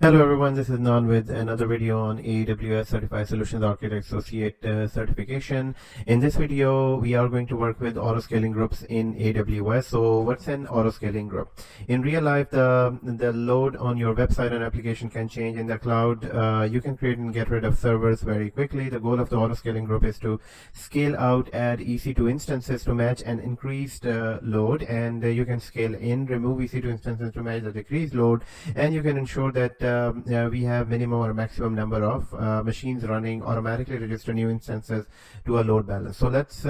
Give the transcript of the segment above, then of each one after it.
Hello everyone, this is Nan with another video on AWS Certified Solutions Architect Associate certification. In this video, we are going to work with autoscaling groups in AWS. So what's an autoscaling group? In real life, the load on your website and application can change. In the cloud. You can create and get rid of servers very quickly. The goal of the autoscaling group is to scale out, add EC2 instances to match an increased load, and you can scale in, remove EC2 instances to match the decreased load, and you can ensure that we have minimum or maximum number of machines running, automatically register new instances to a load balance. So let's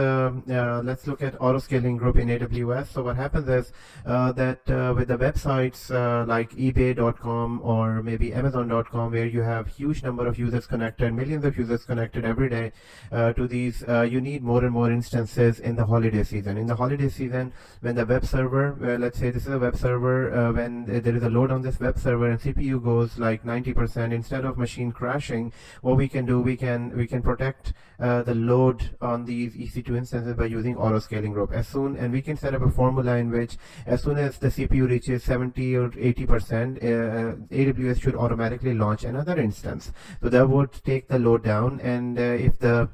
look at auto scaling group in AWS. So what happens is that with the websites like ebay.com or maybe amazon.com, where you have huge number of users connected, millions of users connected every day to these, you need more and more instances in the holiday season. In the holiday season, when the web server, let's say this is a web server, when there is a load on this web server and CPU goes like 90%, instead of machine crashing, what we can do, we can protect the load on these EC2 instances by using auto scaling group. And we can set up a formula in which as soon as the CPU reaches 70 or 80%, AWS should automatically launch another instance. So that would take the load down, and if the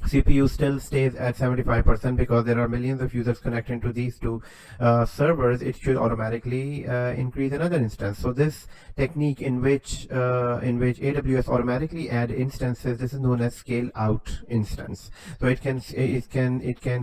CPU still stays at 75% because there are millions of users connecting to these two servers, it should automatically increase another instance. So this technique in which AWS automatically add instances, this is known as scale out instance. So it can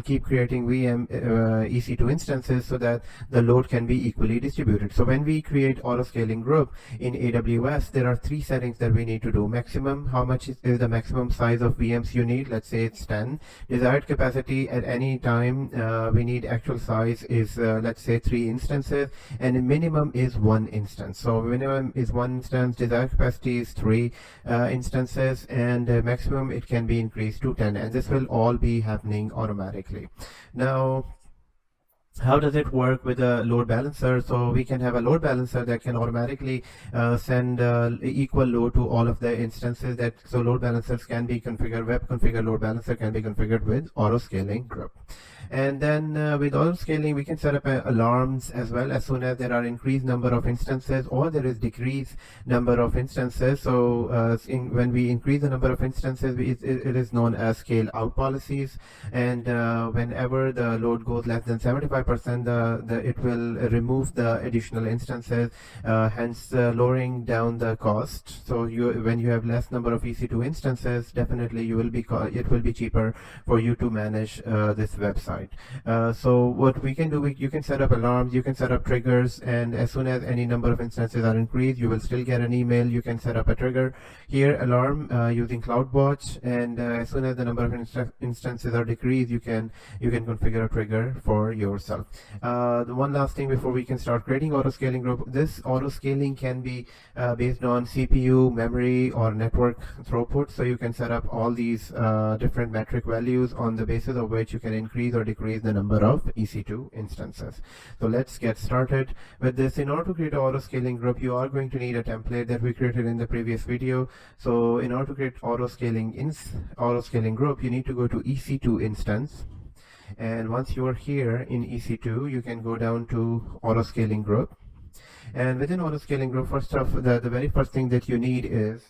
keep creating VM EC2 instances so that the load can be equally distributed. So when we create auto scaling group in AWS, there are three settings that we need to do. Maximum, how much is the maximum size of VMs you need? Let's say it's 10. Desired capacity at any time, we need actual size is let's say 3 instances, and the minimum is 1 instance. So minimum is 1 instance, desired capacity is 3 instances, and maximum it can be increased to 10, and this will all be happening automatically. Now, how does it work with a load balancer? So we can have a load balancer that can automatically send equal load to all of the instances. So load balancers can be configured, web configured load balancer can be configured with auto scaling group. And then with auto scaling, we can set up alarms as well as soon as there are increased number of instances or there is decreased number of instances. So when we increase the number of instances, it is known as scale out policies. And whenever the load goes less than 75%, it will remove the additional instances, hence lowering down the cost. So when you have less number of EC2 instances, definitely it will be cheaper for you to manage this website. So what we can do, you can set up alarms, you can set up triggers, and as soon as any number of instances are increased, you will still get an email. You can set up a trigger here, alarm, using CloudWatch, and as soon as the number of instances are decreased, you can configure a trigger for yourself. The one last thing before we can start creating auto scaling group, this auto scaling can be based on CPU, memory, or network throughput. So you can set up all these different metric values on the basis of which you can increase or decrease the number of EC2 instances. So let's get started with this. In order to create an auto scaling group, you are going to need a template that we created in the previous video. So in order to create auto scaling group, you need to go to EC2 instance. And once you are here in EC2, you can go down to auto scaling group. And within auto scaling group, first off, the very first thing that you need is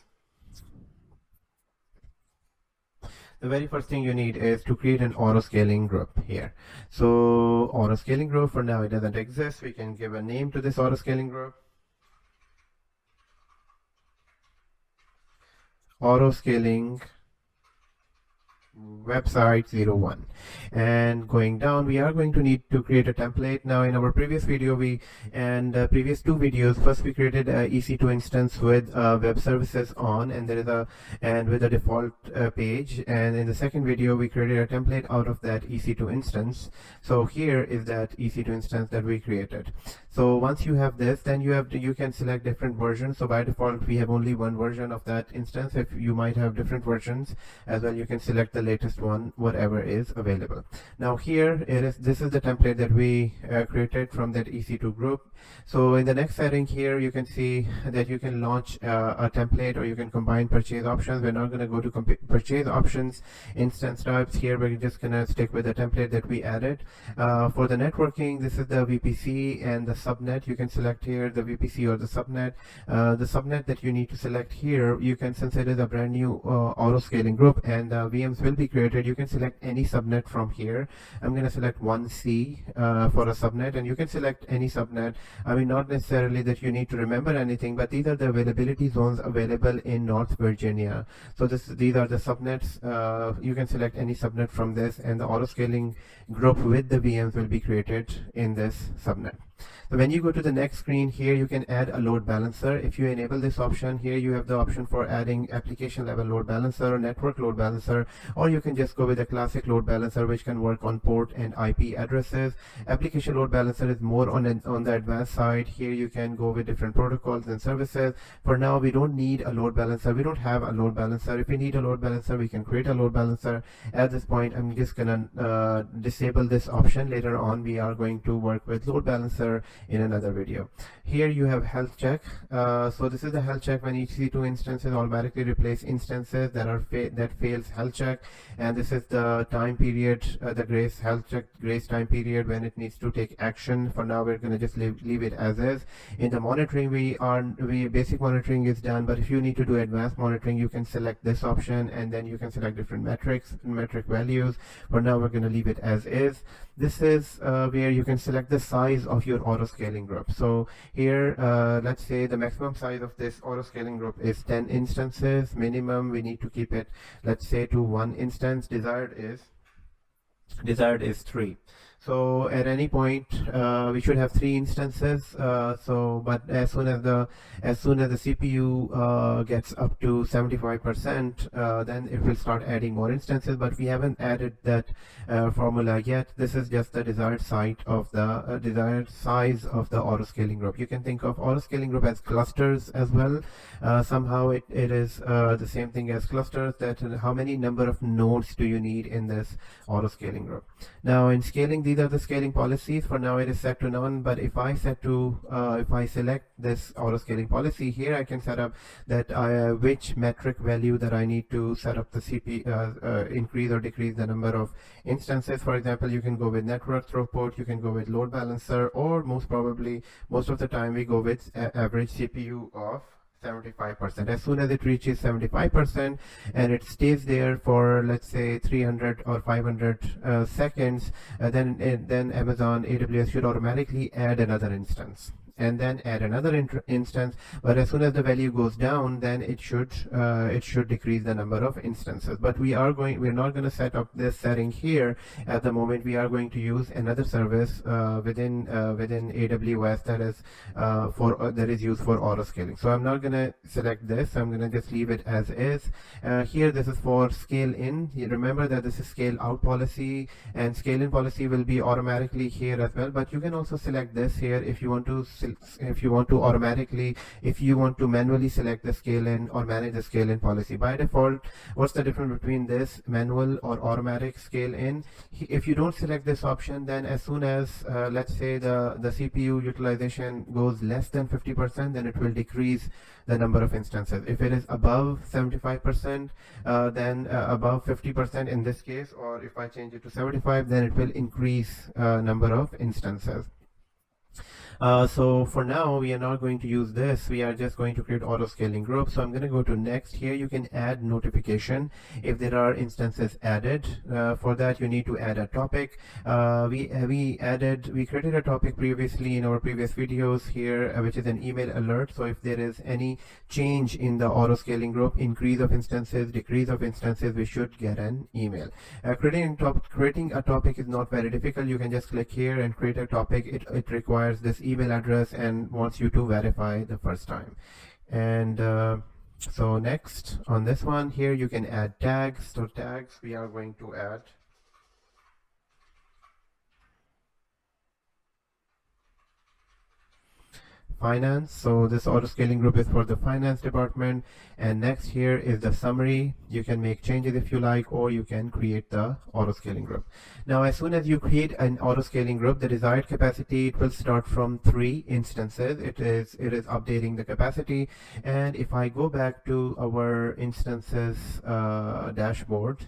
to create an auto scaling group here. So auto scaling group, for now it doesn't exist. We can give a name to this auto scaling group. Auto scaling website 01. And going down, we are going to need to create a template. Now in our previous video, previous two videos, first we created a EC2 instance with web services on, and with a default page, and in the second video we created a template out of that EC2 instance. So here is that EC2 instance that we created. So once you have this, then you can select different versions. So by default we have only one version of that instance. If you might have different versions as well, you can select the latest one, whatever is available. Now here this is the template that we created from that EC2 group. So in the next setting here, you can see that you can launch a template, or you can combine purchase options. We're not going to go to purchase options instance types here. We're just going to stick with the template that we added. For the networking, this is the VPC, and the subnet, you can select here the VPC or the subnet. The subnet that you need to select here, you can, since it is a brand new auto scaling group and VMs will be created, you can select any subnet from here. I'm going to select 1C for a subnet, and you can select any subnet. I mean, not necessarily that you need to remember anything, but these are the availability zones available in North Virginia. So these are the subnets. You can select any subnet from this, and the auto scaling group with the VMs will be created in this subnet. So when you go to the next screen here, you can add a load balancer. If you enable this option here, you have the option for adding application level load balancer or network load balancer, or you can just go with a classic load balancer which can work on port and IP addresses. Application load balancer is more on the advanced side. Here you can go with different protocols and services. For now, we don't need a load balancer. We don't have a load balancer. If we need a load balancer, we can create a load balancer. At this point, I'm just gonna disable this option. Later on, we are going to work with load balancer in another video. Here you have health check. So this is the health check when EC2 instances automatically replace instances that fails health check, and this is the time period, the grace health check grace time period when it needs to take action. For now, we're going to just leave it as is. In the monitoring, basic monitoring is done, but if you need to do advanced monitoring, you can select this option, and then you can select different metric values. For now, we're going to leave it as is. This is where you can select the size of your auto scaling group. So here, let's say the maximum size of this auto scaling group is 10 instances. Minimum, we need to keep it, let's say, to 1 instance. Desired is 3. So at any point, we should have 3 instances. But as soon as the CPU gets up to 75%, then it will start adding more instances. But we haven't added that formula yet. This is just the desired size of the auto scaling group. You can think of auto scaling group as clusters as well. Somehow it is the same thing as clusters. That how many number of nodes do you need in this auto scaling group? Now in scaling, these are the scaling policies. For now it is set to none, but if I select this auto scaling policy here, I can set up that which metric value that I need to set up the CPU, increase or decrease the number of instances. For example, you can go with network throughput, you can go with load balancer, or most of the time we go with average CPU of 75%. As soon as it reaches 75% and it stays there for, let's say, 300 or 500 seconds, then Amazon AWS should automatically add another instance and then add another instance. But as soon as the value goes down, then it should decrease the number of instances. But we're not going to set up this setting here at the moment. We are going to use another service within AWS that is used for auto scaling. So I'm not going to select this. I'm going to just leave it as is. Here this is for scale in. You remember that this is scale out policy, and scale in policy will be automatically here as well. But you can also select this here if you want to manually select the scale in or manage the scale in policy. By default, what's the difference between this manual or automatic scale in? If you don't select this option, then as soon as let's say the CPU utilization goes less than 50%, then it will decrease the number of instances. If it is above 75%, then above 50% in this case, or if I change it to 75, then it will increase number of instances. So for now, we are not going to use this. We are just going to create auto scaling group. So I'm going to go to next. Here you can add notification if there are instances added. For that, you need to add a topic. We created a topic previously in our previous videos here, which is an email alert. So if there is any change in the auto scaling group, increase of instances, decrease of instances, we should get an email. Creating a topic is not very difficult. You can just click here and create a topic. It requires this email address and wants you to verify the first time. And so next on this one here, you can add tags. So tags, we are going to add finance. So this auto scaling group is for the finance department. And next here is the summary. You can make changes if you like, or you can create the auto scaling group. Now, as soon as you create an auto scaling group, the desired capacity, it will start from 3 instances. It is updating the capacity. And if I go back to our instances dashboard,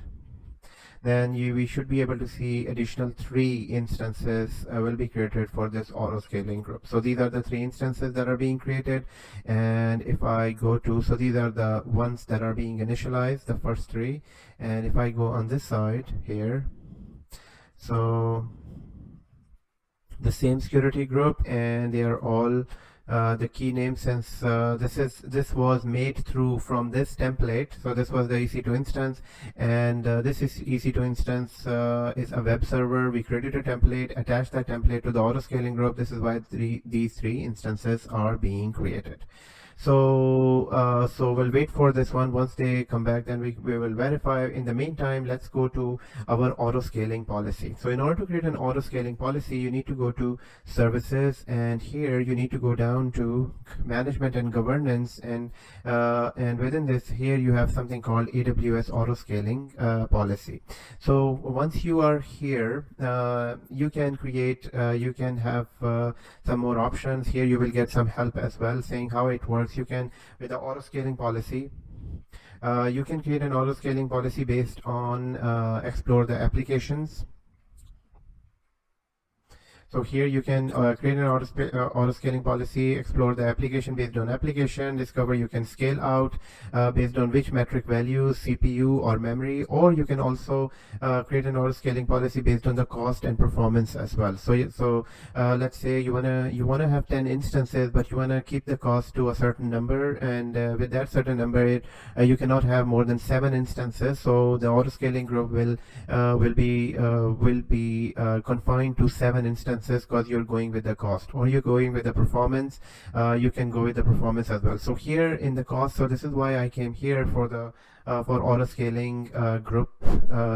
then we should be able to see additional 3 instances will be created for this auto scaling group. So these are the 3 instances that are being created, and if I go to, so these are the ones that are being initialized, the first 3, and if I go on this side here, so the same security group, and they are all the key names, since this was made through from this template. So this was the EC2 instance, and this is EC2 instance is a web server. We created a template, attached that template to the auto scaling group. This is why these 3 instances are being created. So so we'll wait for this one. Once they come back, then we will verify. In the meantime, let's go to our auto scaling policy. So in order to create an auto scaling policy, you need to go to services, and here you need to go down to management and governance, and within this, here you have something called AWS auto scaling policy. So once you are here, you can create, you can have some more options. Here you will get some help as well, saying how it works. You can, with the auto scaling policy, you can create an auto scaling policy based on explore the applications. So here you can create an auto scaling policy, explore the application based on application, discover. You can scale out based on which metric values, CPU or memory, or you can also create an auto scaling policy based on the cost and performance as well. So let's say you wanna have 10 instances, but you wanna keep the cost to a certain number, and with that certain number, you cannot have more than 7 instances. So the auto scaling group will be confined to 7 instances, because you're going with the cost, or you're going with the performance. You can go with the performance as well. So here in the cost, so this is why I came here for the for auto scaling group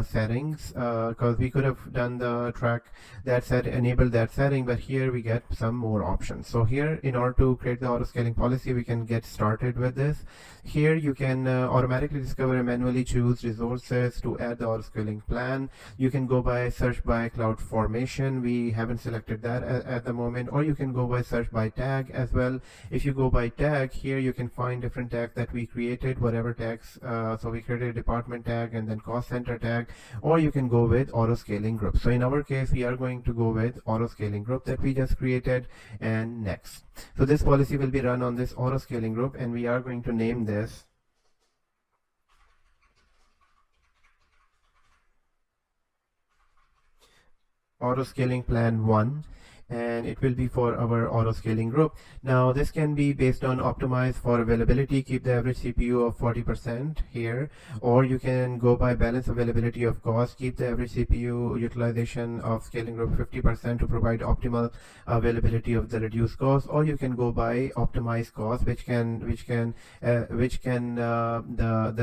settings, because we could have done the track that set, enable that setting, but here we get some more options. So here, in order to create the auto scaling policy, we can get started with this. Here you can automatically discover and manually choose resources to add the auto scaling plan. You can go by search by cloud formation. We haven't selected that at the moment. Or you can go by search by tag as well. If you go by tag, here you can find different tags that we created, whatever tags. So we created a department tag and then cost center tag, or you can go with auto scaling group. So in our case, we are going to go with auto scaling group that we just created, and next. So this policy will be run on this auto scaling group, and we are going to name this auto scaling plan 1, and it will be for our auto scaling group. Now this can be based on optimize for availability, keep the average CPU of 40% here, or you can go by balance availability of cost, keep the average CPU utilization of scaling group 50% to provide optimal availability of the reduced cost, or you can go by optimize cost, which can the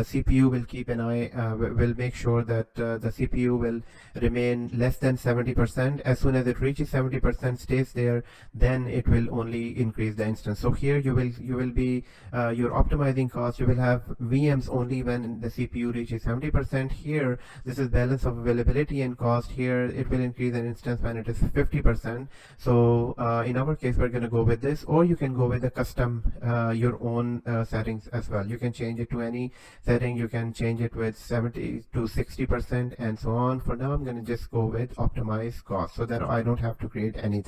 CPU will keep an eye, will make sure that the CPU will remain less than 70%. As soon as it reaches 70%, stays there, then it will only increase the instance. So here you will be you're optimizing cost. You will have VMs only when the CPU reaches 70%. Here this is balance of availability and cost. Here it will increase an instance when it is 50%. So in our case, we're going to go with this, or you can go with the custom your own settings as well. You can change it to any setting. You can change it with 70 to 60% and so on. For now, I'm going to just go with optimize cost, so that I don't have to create anything.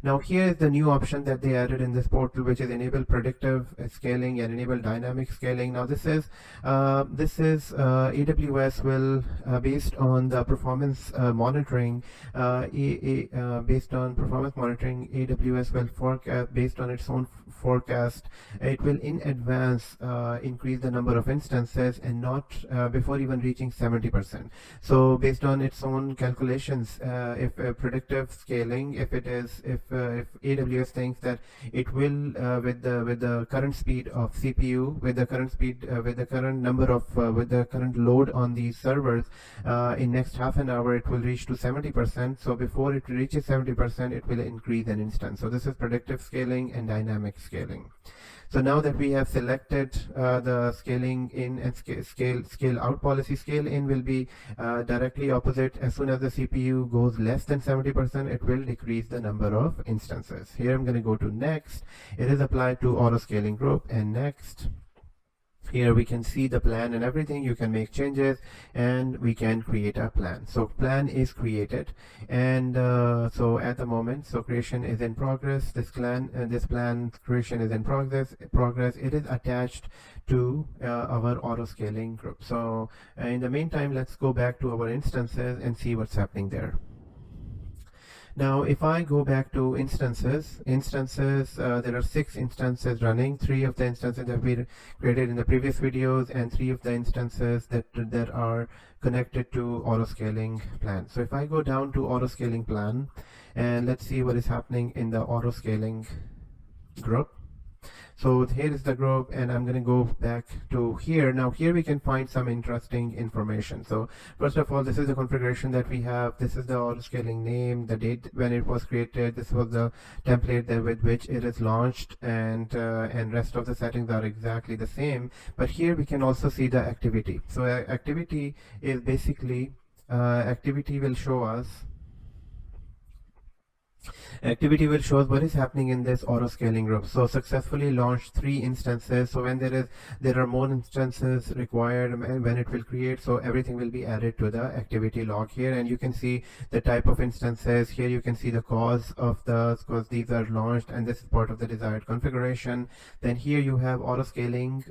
Now here is the new option that they added in this portal, which is enable predictive scaling and enable dynamic scaling. Now this is AWS will based on the performance monitoring, based on performance monitoring, AWS will forecast based on its own forecast. It will in advance increase the number of instances, and not before even reaching 70%. So based on its own calculations, if predictive scaling, if AWS thinks that it will with the current speed of CPU, with the current number of with the current load on these servers, in next half an hour it will reach to 70%. So before it reaches 70%, it will increase an instance. So this is predictive scaling and dynamic scaling. So now that we have selected the scaling in and scale out policy, scale in will be directly opposite. As soon as the CPU goes less than 70%, it will decrease the number of instances. Here I'm going to go to next. It is applied to auto scaling group, and next. Here we can see the plan and everything. You can make changes and we can create a plan. So plan is created, and so at the moment, so creation is in progress. This plan creation is in progress. It is attached to our auto scaling group. So in the meantime, let's go back to our instances and see what's happening there. Now, if I go back to instances, there are 6 instances running. 3 of the instances that we created in the previous videos, and 3 of the instances that are connected to auto-scaling plan. So if I go down to auto-scaling plan, and let's see what is happening in the auto-scaling group. So here is the group, and I'm going to go back to here. Now here we can find some interesting information. So first of all, this is the configuration that we have. This is the auto scaling name, the date when it was created. This was the template with which it is launched, and rest of the settings are exactly the same. But here we can also see the activity. So activity is basically activity will show us what is happening in this auto scaling group. So successfully launched 3 instances. So when there are more instances required, and when it will create, so everything will be added to the activity log here, and you can see the type of instances here. You can see the cause because these are launched, and this is part of the desired configuration. Then here you have auto scaling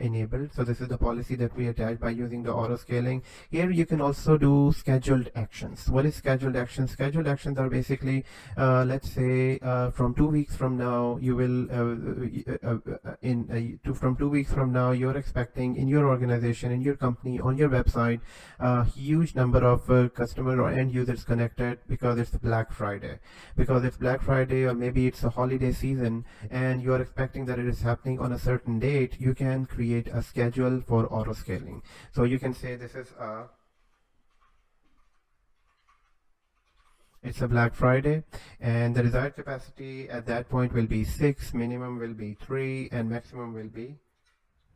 enabled. So this is the policy that we attach by using the auto scaling. Here you can also do scheduled actions. What is scheduled actions? Scheduled actions are basically let's say from 2 weeks from now, you will from 2 weeks from now, you're expecting in your organization, in your company, on your website, a huge number of customer or end users connected because it's Black Friday. Or maybe it's a holiday season, and you are expecting that it is happening on a certain date. You can create a schedule for auto scaling. So you can say this is it's a Black Friday, and the desired capacity at that point will be 6, minimum will be 3, and maximum will be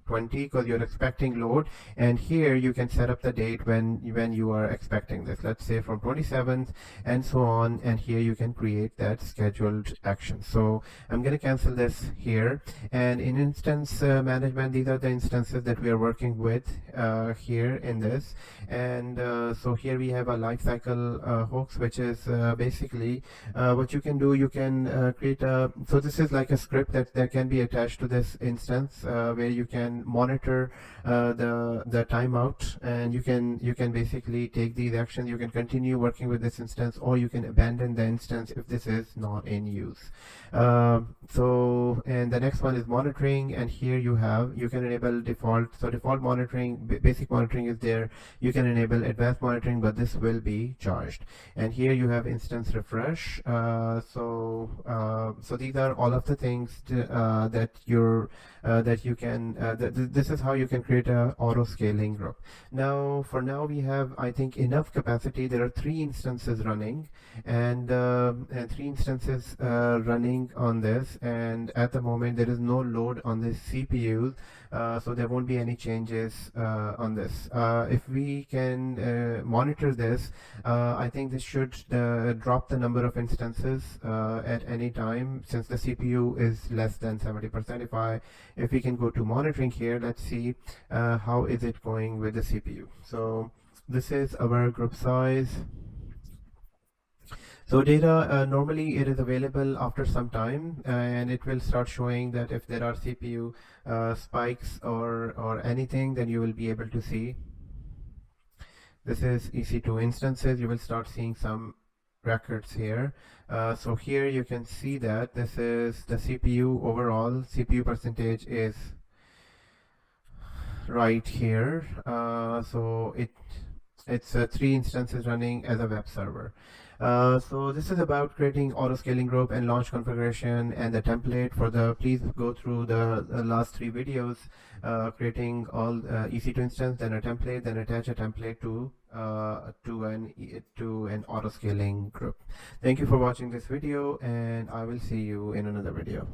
20, because you're expecting load. And here you can set up the date when you are expecting this, let's say from 27th and so on, and here you can create that scheduled action. So I'm going to cancel this here, and in instance management, these are the instances that we are working with here in this. And so here we have a lifecycle hooks, which is basically what you can do. You can create so this is like a script that can be attached to this instance, where you can monitor the timeout, and you can basically take these actions. You can continue working with this instance, or you can abandon the instance if this is not in use. So, and the next one is monitoring, and here you can enable default. So default monitoring, basic monitoring is there. You can enable advanced monitoring, but this will be charged. And here you have instance refresh. So these are all of the things that you can this is how you can create a auto scaling group. Now for now we have, I think, enough capacity. There are 3 instances running, and 3 instances running on this, and at the moment there is no load on this CPU, so there won't be any changes on this. If we can monitor this, I think this should drop the number of instances at any time, since the CPU is less than 70%. If we can go to monitoring here, let's see how is it going with the CPU. So this is our group size. So data, normally it is available after some time, and it will start showing that if there are CPU spikes or anything, then you will be able to see. This is EC2 instances. You will start seeing some records here. So here you can see that this is the CPU overall. CPU percentage is right here. So it's 3 instances running as a web server. So this is about creating auto scaling group and launch configuration and the template for the. Please go through the last 3 videos, creating all EC2 instance, then a template, then attach a template to an auto scaling group. Thank you for watching this video, and I will see you in another video.